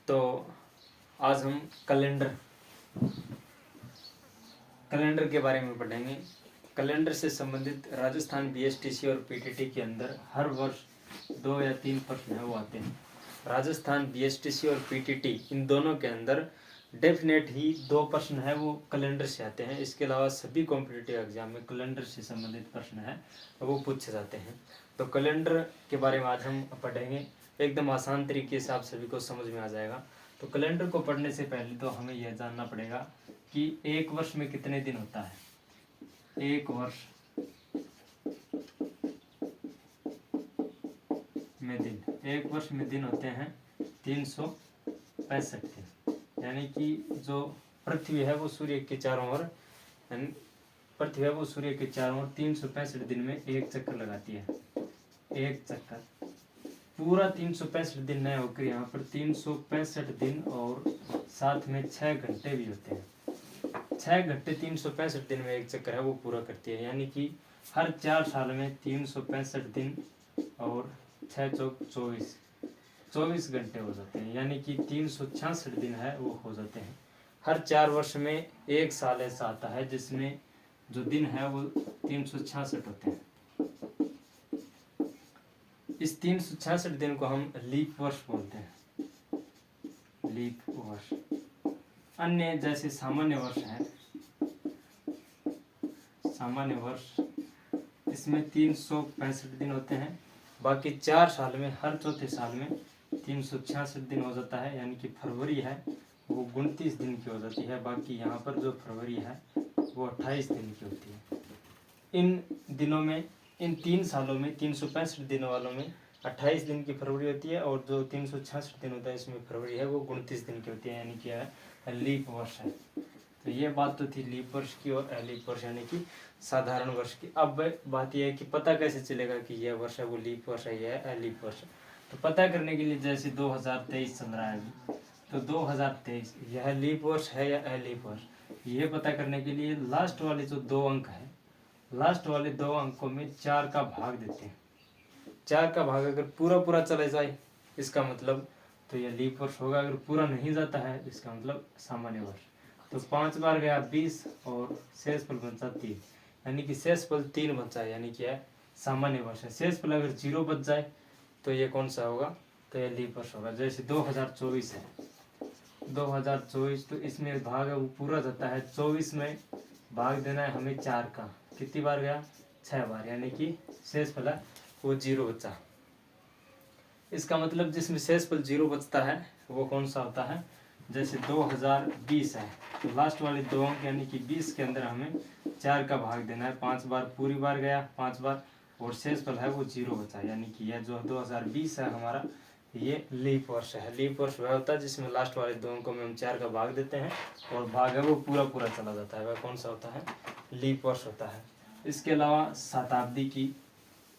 तो आज हम कैलेंडर के बारे में पढ़ेंगे। कैलेंडर से संबंधित राजस्थान बीएसटीसी और पीटीटी के अंदर हर वर्ष 2 या 3 प्रश्न है वो आते हैं। राजस्थान बीएसटीसी और पीटीटी इन दोनों के अंदर डेफिनेट ही 2 प्रश्न है वो कैलेंडर से आते हैं। इसके अलावा सभी कॉम्पिटिटिव एग्जाम में कैलेंडर से संबंधित प्रश्न है वो पूछे जाते हैं। तो कैलेंडर के बारे में आज हम पढ़ेंगे, एकदम आसान तरीके से आप सभी को समझ में आ जाएगा। तो कैलेंडर को पढ़ने से पहले तो हमें यह जानना पड़ेगा कि एक वर्ष में कितने दिन होता है। एक वर्ष में दिन होते हैं 365 दिन, यानी कि जो पृथ्वी है वो सूर्य के चारों ओर 365 दिन में एक चक्कर लगाती है। एक चक्कर पूरा 365 दिन नहीं होकर यहाँ पर 365 दिन और साथ में 6 घंटे भी होते हैं। 6 घंटे 365 दिन में एक चक्कर है वो पूरा करती है, यानी कि हर 4 साल में 365 दिन और 6 चौक 24 घंटे हो जाते हैं, यानी कि 366 दिन है वो हो जाते हैं। हर 4 वर्ष में एक साल ऐसा आता है जिसमें जो दिन है वो 366 होते हैं। इस 366 दिन को हम लीप वर्ष बोलते हैं, लीप वर्ष। अन्य जैसे सामान्य वर्ष इसमें 365 दिन होते हैं। बाकी 4 साल में हर चौथे साल में 366 दिन हो जाता है, यानी कि फरवरी है वो 29 दिन की हो जाती है। बाकी यहाँ पर जो फरवरी है वो 28 दिन की होती है। इन दिनों में, इन 3 सालों में 365 दिनों वालों में 28 दिन की फरवरी होती है, और जो 366 दिन होता है इसमें फरवरी है वो 29 दिन की होती है, यानी कि लीप वर्ष है। तो ये बात तो थी लीप वर्ष की और अलीप वर्ष यानी कि साधारण वर्ष की। अब बात यह है कि पता कैसे चलेगा कि यह वर्ष है वो लीप वर्ष है, यह अलीप वर्ष है। तो पता करने के लिए जैसे 2023 चल रहा है अभी, तो 2023 यह लीप वर्ष है या अलीप वर्ष, यह पता करने के लिए लास्ट वाले जो 2 अंक है, लास्ट वाले 2 अंकों में 4 का भाग देते हैं। 4 का भाग अगर पूरा चला जाए इसका मतलब तो यह लीप वर्ष होगा, अगर पूरा नहीं जाता है इसका मतलब सामान्य वर्ष। तो 5 बार गया 20 और शेष फल बचा 3, यानी कि शेष फल 3 बचा है, यानी कि है सामान्य वर्ष है। शेष फल अगर 0 बच जाए तो ये कौन सा होगा, तो यह लीप वर्ष होगा। जैसे 2024 है, 2024 तो इसमें भाग है वो पूरा जाता है। 24 में भाग देना है हमें 4 का, कितनी बार गया 6 बार, यानी कि शेष फल वो 0 बचा। इसका मतलब जिसमें शेष फल 0 बचता है वो कौन सा होता है। जैसे 2020 है तो लास्ट वाले 2 अंक यानी कि 20 के अंदर हमें 4 का भाग देना है। 5 बार पूरी बार गया 5 बार, और शेष फल है वो 0 बचा, यानी कि यह जो 2020 है हमारा ये लीप वर्ष है। लीप वर्ष वह होता है जिसमें लास्ट वाले 2 अंकों में हम 4 का भाग देते हैं और भाग है वो पूरा चला जाता है, वह कौन सा होता है, लीप वर्ष होता है। इसके अलावा शताब्दी की,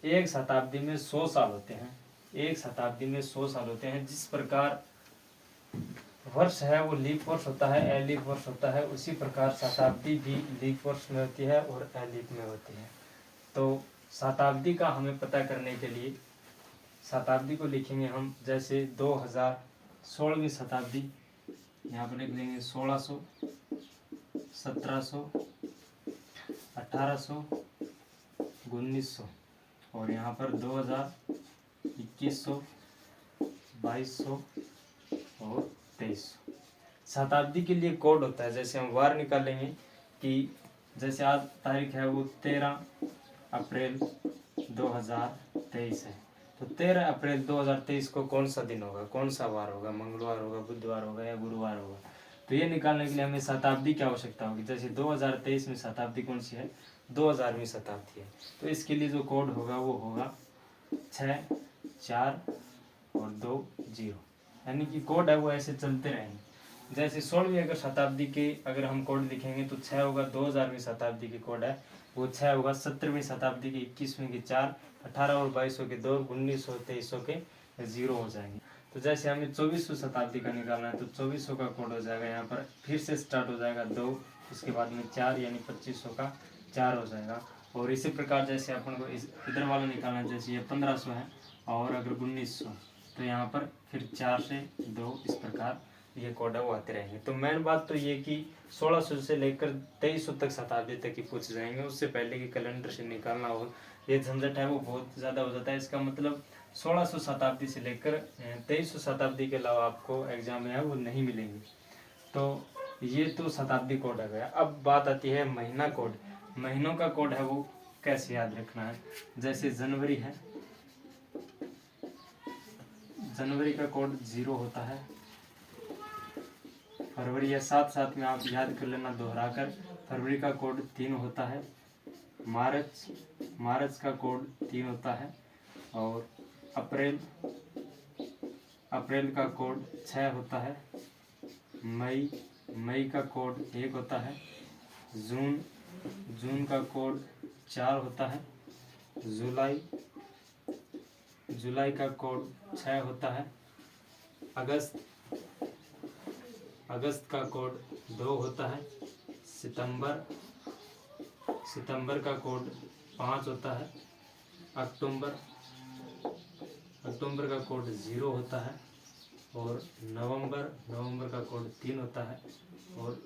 एक शताब्दी में 100 साल होते हैं। एक शताब्दी में 100 साल होते हैं। जिस प्रकार वर्ष है वो लीप वर्ष होता है, अलीप वर्ष होता है, उसी प्रकार शताब्दी भी लीप वर्ष में होती है और अलीप में होती है। तो शताब्दी का हमें पता करने के लिए शताब्दी को लिखेंगे हम, जैसे 2016वीं शताब्दी यहाँ पर लिख लेंगे 1600, 1700, 1800, 1900, और यहाँ पर 2000, 2100, 2200 और 2300। शताब्दी के लिए कोड होता है। जैसे हम वार निकालेंगे कि जैसे आज तारीख है वो 13 अप्रैल 2023 है, तो 13 अप्रैल 2023 को कौन सा दिन होगा, कौन सा वार होगा, मंगलवार होगा, बुधवार होगा या गुरुवार होगा। तो ये निकालने के लिए हमें शताब्दी की आवश्यकता होगी। जैसे 2023 में शताब्दी कौन सी है, 2000वीं शताब्दी है। तो इसके लिए जो कोड होगा वो होगा 6, 4 और 2, 0, यानी कि कोड है वो ऐसे चलते रहेंगे। जैसे 16वीं अगर शताब्दी के अगर हम कोड लिखेंगे तो 6 होगा, 2000वीं शताब्दी की कोड है वो 6 होगा, 17वीं शताब्दी की 21वीं की 4, 18 और 2200 के 2, 1900 2300 के 0 हो जाएंगे। तो जैसे हमें 24वीं शताब्दी का निकालना है तो 2400 का कोड हो जाएगा, यहाँ पर फिर से स्टार्ट हो जाएगा 2, उसके बाद में 4 यानी 2500 का 4 हो जाएगा। और इसी प्रकार जैसे अपन को इधर वाला निकालना है, जैसे ये 1500 है और अगर 1900, तो तो यहाँ पर फिर 4 से 2 इस प्रकार ये कोड है वो आते रहेंगे। तो मेन बात तो ये कि 1600 से लेकर 2300 तक शताब्दी तक ही पूछ जाएंगे, उससे पहले कि कैलेंडर से निकालना हो ये झंझट है वो बहुत ज़्यादा हो जाता है। इसका मतलब 1600 शताब्दी से लेकर 2300 शताब्दी के अलावा आपको एग्जाम में है वो नहीं मिलेंगे। तो ये तो शताब्दी कोड आ गया। अब बात आती है महीना कोड। महीनों का कोड है वो कैसे याद रखना है। जैसे जनवरी है, जनवरी का कोड 0 होता है। फरवरी है, साथ साथ में आप याद कर लेना दोहराकर। फरवरी का कोड 3 होता है। मार्च का कोड 3 होता है। और अप्रैल का कोड 6 होता है। मई का कोड 1 होता है। जून का कोड 4 होता है। जुलाई का कोड 6 होता है। अगस्त का कोड 2 होता है। सितंबर का कोड 5 होता है। अक्टूबर का कोड 0 होता है। और नवंबर का कोड 3 होता है। और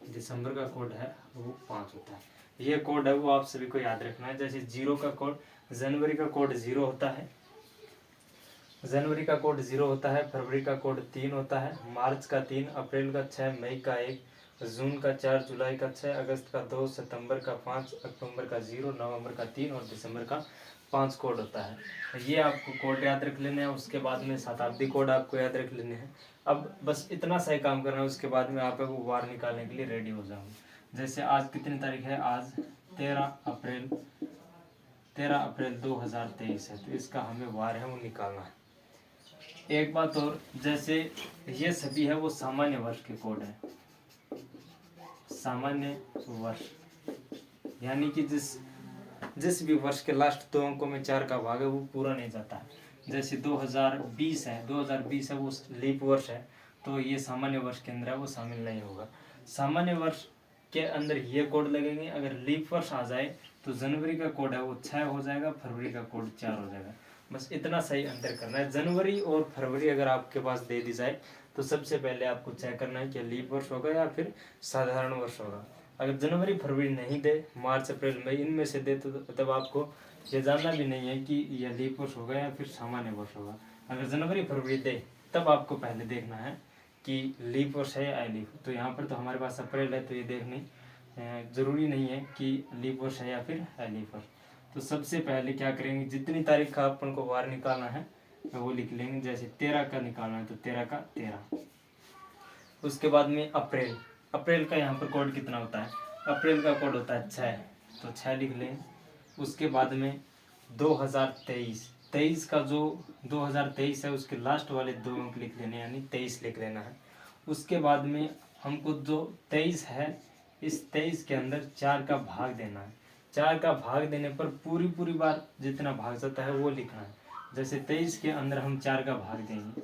दिसंबर का कोड है वो 5 होता है। ये कोड है वो आप सभी को याद रखना है। जैसे जनवरी का कोड 0 होता है। फरवरी का कोड 3 होता है। मार्च का 3, अप्रैल का 6, मई का 1, जून का 4, जुलाई का 6, अगस्त का 2, सितंबर का 5, अक्टूबर का 0, नवंबर का 3 और दिसंबर का 5 कोड होता है। ये आपको कोड याद रख लेने हैं। उसके बाद में शताब्दी कोड आपको याद रख लेने हैं। अब बस इतना सही काम करना है, उसके बाद में आप वो वार निकालने के लिए रेडी हो जाओगे। जैसे आज कितनी तारीख है, आज 13 अप्रैल 2023 है। तो इसका हमें वार है वो निकालना है। एक बात और, जैसे ये सभी है वो सामान्य वर्ष के कोड है। सामान्य वर्ष यानी कि जिस भी वर्ष के लास्ट 2 अंकों में 4 का भाग है वो पूरा नहीं जाता है। जैसे 2020 है वो लीप वर्ष है, तो ये सामान्य वर्ष के अंदर है वो शामिल नहीं होगा। सामान्य वर्ष के अंदर ये कोड लगेंगे। अगर लीप वर्ष आ जाए तो जनवरी का कोड है वो 6 हो जाएगा, फरवरी का कोड 4 हो जाएगा। बस इतना सही अंतर करना है। जनवरी और फरवरी अगर आपके पास दे दी जाए तो सबसे पहले आपको चेक करना है कि लीप वर्ष होगा या फिर साधारण वर्ष होगा। अगर जनवरी फरवरी नहीं दे, मार्च अप्रैल मई इनमें से दे, तो तब आपको ये जानना भी नहीं है कि यह लीप वर्ष होगा या फिर सामान्य वर्ष होगा। अगर जनवरी फरवरी दे तब आपको पहले देखना है कि लीप वर्ष है या लीप। तो यहाँ पर तो हमारे पास अप्रैल है, तो ये देखनी जरूरी नहीं है कि लीप वर्ष है या फिर लीप वर्ष। तो सबसे पहले क्या करेंगे, जितनी तारीख का अपन को वार निकालना है वो लिख लेंगे। जैसे 13 का निकालना है तो 13 का 13। उसके बाद में अप्रैल का यहाँ पर कोड कितना होता है, अप्रैल का कोड होता है 6, तो 6 लिख लें। उसके बाद में 2023 का जो 2023 है उसके लास्ट वाले 2 अंक लिख लेने, यानी 23 लिख लेना है। उसके बाद में हमको जो 23 है, इस 23 के अंदर 4 का भाग देना है। 4 का भाग देने पर पूरी बार जितना भाग जाता है वो लिखना है। जैसे 23 के अंदर हम 4 का भाग देंगे,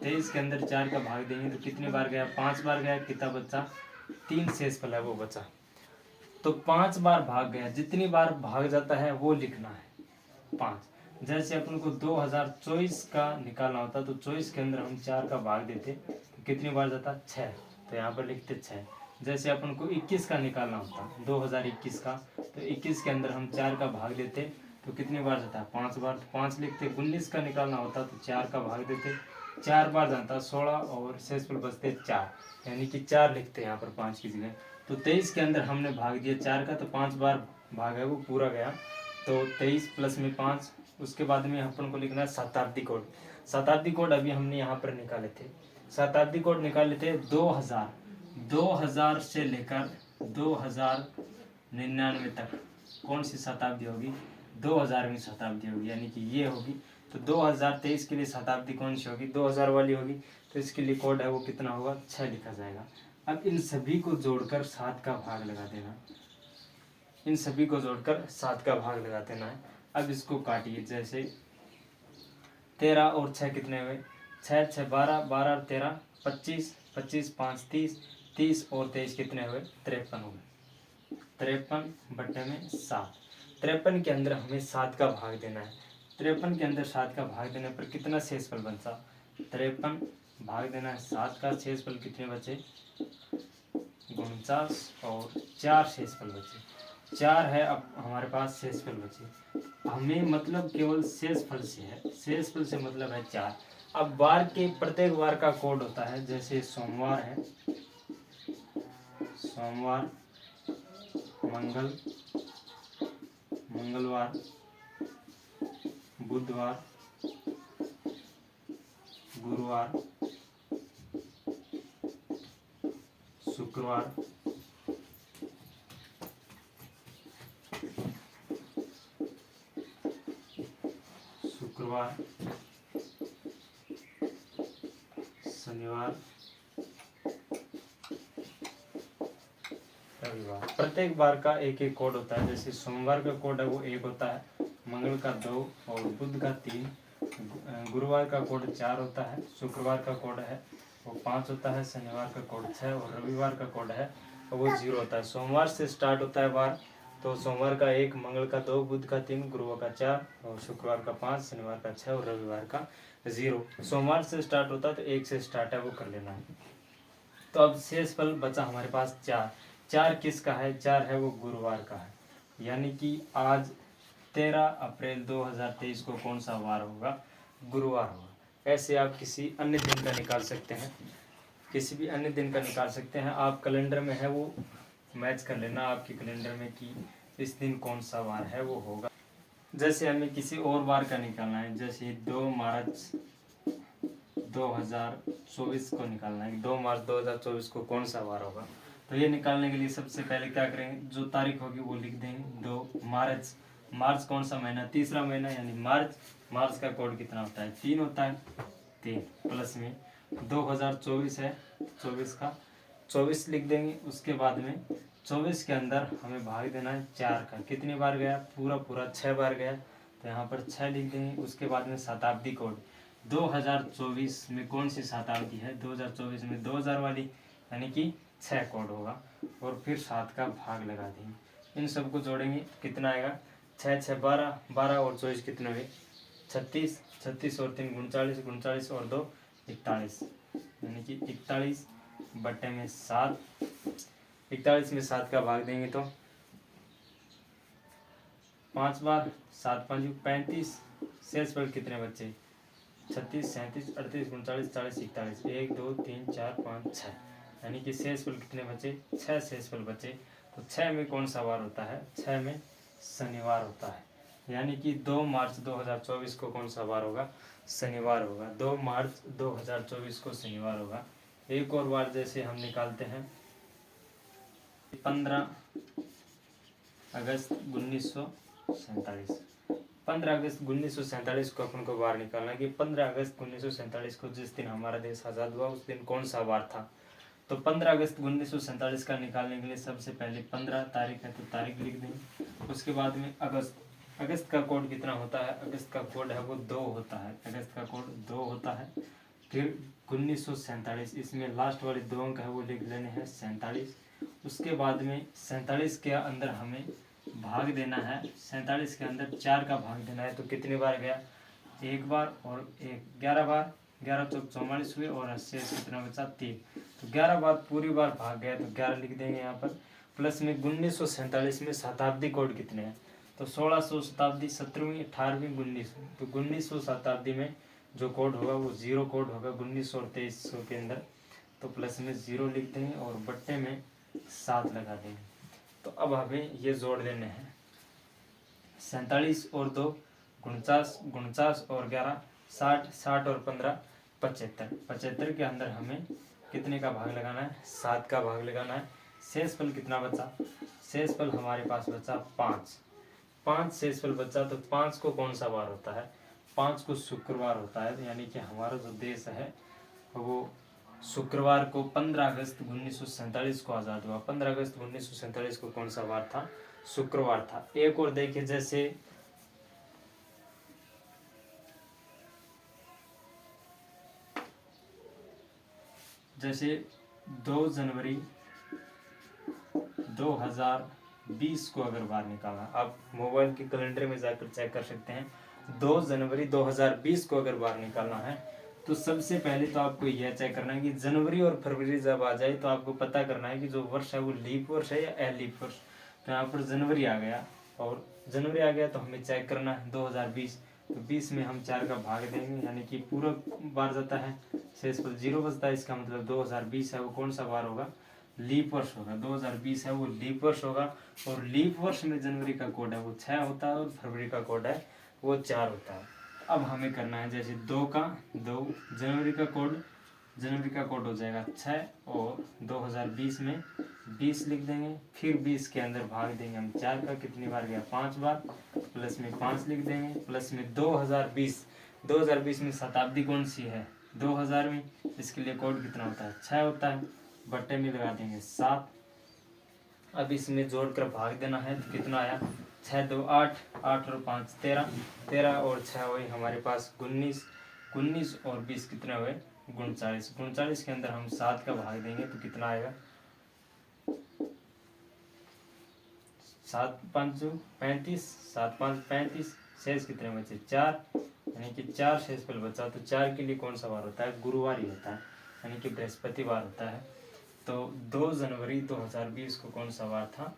23 के अंदर 4 का भाग देंगे तो कितनी बार गया, 5 बार गया। कितना बचा, 3 शेष फल है वो बचा। तो 5 बार भाग गया, जितनी बार भाग जाता है वो लिखना है 5। जैसे अपन को 2024 का निकालना होता तो 24 के अंदर हम 4 का भाग देते तो कितनी बार जाता, 6, तो यहाँ पर लिखते 6। जैसे अपन को 21 का निकालना होता 2021 का, तो 21 के अंदर हम 4 का भाग देते तो कितनी बार जाता है, 5 बार, तो 5 लिखते। 19 का निकालना होता तो 4 का भाग देते, 4 बार जाता 16 और शेषफल बचते 4, यानी कि 4 लिखते हैं यहाँ पर 5 की जगह। तो 23 के अंदर हमने भाग दिया 4 का, तो 5 बार भाग है वो पूरा गया, तो 23 प्लस में 5। उसके बाद में अपन को लिखना है शताब्दी कोड। शताब्दी कोड अभी हमने यहाँ पर निकाले थे। शताब्दी कोड निकाले थे 2000 से लेकर 2099 तक कौन सी शताब्दी होगी, 2000वीं शताब्दी होगी, यानी कि ये होगी। तो 2023 के लिए शताब्दी कौन सी होगी, 2000 वाली होगी। तो इसके लिए कोड है वो कितना होगा, 6 लिखा जाएगा। अब इन सभी को जोड़कर 7 का भाग लगा देना, इन सभी को जोड़कर 7 का भाग लगा देना है। अब इसको काटिए। जैसे 13 और 6 कितने हुए, 6 6 12, 12 13 25, 25 5 30, 30 और 23 कितने हुए, 53 हो गए। 53 बटे में 7, 53 के अंदर हमें 7 का भाग देना है। 53 के अंदर 7 का भाग देने पर कितना शेषफल बचा? 53 भाग देना है 7 का, शेषफल कितने बचे? 49 और 4 शेषफल बचे। 4 है अब हमारे पास शेषफल बचे। हमें मतलब केवल शेषफल से है, शेषफल से मतलब है 4। अब बार के प्रत्येक बार का कोड होता है, जैसे सोमवार है, सोमवार, मंगलवार, बुधवार, गुरुवार, शुक्रवार, शनिवार, रविवार। प्रत्येक बार का एक एक कोड होता है। जैसे सोमवार का कोड है वो 1 होता है, मंगल का 2 और बुध का 3, गुरुवार का कोड 4 होता है, शुक्रवार का कोड है वो 5 होता है, शनिवार का कोड 6 और रविवार का कोड है वो 0 होता है। सोमवार से स्टार्ट होता है बार, तो सोमवार का 1, मंगल का 2, बुध का 3, गुरुवार का 4 और शुक्रवार का 5, शनिवार का 6 और रविवार का 0। सोमवार से स्टार्ट होता है तो 1 से स्टार्ट है वो कर लेना है। तो अब शेषफल बचा हमारे पास 4। 4 किसका है? 4 है वो गुरुवार का है, यानी कि आज 13 अप्रैल 2023 को कौन सा वार होगा? गुरुवार होगा। ऐसे आप किसी अन्य दिन का निकाल सकते हैं, किसी भी अन्य दिन का निकाल सकते हैं। आप कैलेंडर में है वो मैच कर लेना आपके कैलेंडर में कि इस दिन कौन सा वार है वो होगा। जैसे हमें किसी और वार का निकालना है, जैसे 2 मार्च 2024 को निकालना है, 2 मार्च 2024 को कौन सा वार होगा। तो ये निकालने के लिए सबसे पहले क्या करेंगे, जो तारीख होगी वो लिख देंगे 2 मार्च। मार्च कौन सा महीना? तीसरा महीना यानी मार्च। मार्च का कोड कितना होता है? 3 होता है, 3 प्लस में 2024 है, 24 का 24 लिख देंगे। उसके बाद में 24 के अंदर हमें भाग देना है 4 का। कितनी बार गया? पूरा 6 बार गया, तो यहाँ पर 6 लिख देंगे। उसके बाद में शताब्दी कोड 2024 में कौन सी शताब्दी है? 2024 में 2000 वाली, यानी कि 6 कोड होगा और फिर 7 का भाग लगा देंगे। इन सबको जोड़ेंगे कितना आएगा? 6 6 12, 12 और 24 कितने हुए? 36, 36 और 3 39, 39 और 2 41, यानी कि 41 बट्टे में 7। 41 में 7 का भाग देंगे तो 5 बार, 7 5 35। शेषफल कितने बच्चे? 36, 37, 38, 39, 40, 41, 1 2 3 4 5 6, यानी कि शेषफल कितने बचे? 6 शेषफल बचे। तो 6 में कौन सा वार होता है? 6 में शनिवार होता है, यानी कि 2 मार्च 2024 को कौन सा वार होगा? शनिवार होगा। 2 मार्च 2024 को शनिवार होगा। एक और बार जैसे हम निकालते हैं 15 अगस्त 1947। 15 अगस्त 1947 को अपन को वार निकालना है कि 15 अगस्त 1947 को जिस दिन हमारा देश आज़ाद हुआ उस दिन कौन सा वार था। तो 15 अगस्त 1947 का निकालने के लिए सबसे पहले 15 तारीख है तो तारीख लिख देंगे। उसके बाद में अगस्त, अगस्त का कोड कितना होता है? अगस्त का कोड है वो 2 होता है, अगस्त का कोड 2 होता है। फिर 1947, इसमें लास्ट वाले 2 अंक है वो लिख लेने हैं 47। उसके बाद में 47 के अंदर हमें भाग देना है, 47 के अंदर 4 का भाग देना है, तो कितनी बार गया? 1 बार और 1 11 बार, 11 चौक 44 हुए और 80 से कितना बचा? 3। तो 11 बार पूरी बार भाग गया तो 11 लिख देंगे यहाँ पर। प्लस में 1947 में शताब्दी कोड कितने हैं? तो 1600 शताब्दी, 17वीं, 18वीं, 1900। तो 1900 शताब्दी में जो कोड होगा वो 0 कोड होगा 1900 और 2300 के अंदर, तो प्लस में 0 लिख देंगे और बट्टे में 7 लगा देंगे। तो अब हमें ये जोड़ देने हैं 47 और 2 49, 49 और 11 60, 60 और 15 75। 75 के अंदर हमें कितने का भाग लगाना है? 7 का भाग लगाना है। शेषफल कितना बचा? शेषफल हमारे पास बचा 5। 5 शेषफल बचा, तो 5 को कौन सा वार होता है? 5 को शुक्रवार होता है, यानी कि हमारा जो देश है वो शुक्रवार को 15 अगस्त 1947 को आज़ाद हुआ। 15 अगस्त 1947 को कौन सा वार था? शुक्रवार था। एक और देखिए, जैसे 2 जनवरी 2020 को अगर बाहर निकाला, आप मोबाइल के कैलेंडर में जाकर चेक कर सकते हैं। 2 जनवरी 2020 को अगर बाहर निकालना है तो सबसे पहले तो आपको यह चेक करना है कि जनवरी और फरवरी जब आ जाए तो आपको पता करना है कि जो वर्ष है वो लीप वर्ष है या अलीप वर्ष। तो यहाँ पर जनवरी आ गया, और जनवरी आ गया तो हमें चेक करना है 2020। तो 20 में हम 4 का भाग देंगे, यानी कि पूरा बार जाता है, शेषफल 0 बचता है। इसका मतलब 2020 है वो कौन सा बार होगा? लीप वर्ष होगा। 2020 है वो लीप वर्ष होगा, और लीप वर्ष में जनवरी का कोड है वो 6 होता है, और फरवरी का कोड है वो 4 होता है। अब हमें करना है जैसे 2 जनवरी का कोड हो जाएगा 6, और 2020 में 20 लिख देंगे, फिर 20 के अंदर भाग देंगे हम 4 का, कितनी बार गया? 5 बार, प्लस में 5 लिख देंगे, प्लस में 2020 में शताब्दी कौन सी है? 2000 में, इसके लिए कोड कितना होता है? 6 होता है, बट्टे में लगा देंगे 7। अब इसमें जोड़कर भाग देना है तो कितना आया? 6 2 8, 8 और 5 13, 13 और 6 हुए हमारे पास 19, 19 और 20 कितने हुए? 39, 39 के अंदर हम 7 का भाग देंगे तो कितना आएगा? 7 5 35, 7 5 35, शेष कितने बचे? 4, यानी कि 4 शेषफल बचा। तो 4 के लिए कौन सा वार होता है? गुरुवार ही होता है, यानी कि बृहस्पतिवार होता है। तो 2 जनवरी 2020 को कौन सा वार था?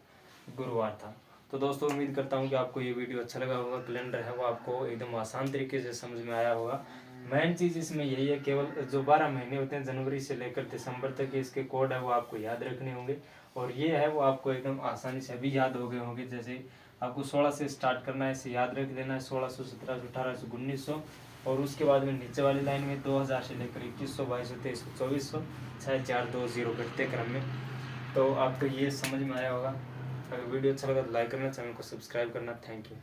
गुरुवार था। तो दोस्तों उम्मीद करता हूँ कि आपको ये वीडियो अच्छा लगा होगा। कैलेंडर है वो आपको एकदम आसान तरीके से समझ में आया होगा। मेन चीज़ इसमें यही है, केवल जो 12 महीने होते हैं जनवरी से लेकर दिसंबर तक के इसके कोड है वो आपको याद रखने होंगे, और ये है वो आपको एकदम आसानी से अभी याद हो गए होंगे। जैसे आपको 16 से स्टार्ट करना है, इसे याद रख देना है, 1600, 1700, 1800, 1900, और उसके बाद में नीचे वाली लाइन में 2000 से लेकर 2100, 2200, 2300, 2400, 6 4 2 0 घटते क्रम में। तो आपको ये समझ में आया होगा। अगर वीडियो अच्छा लगा तो लाइक करना, चैनल को सब्सक्राइब करना। Thank you.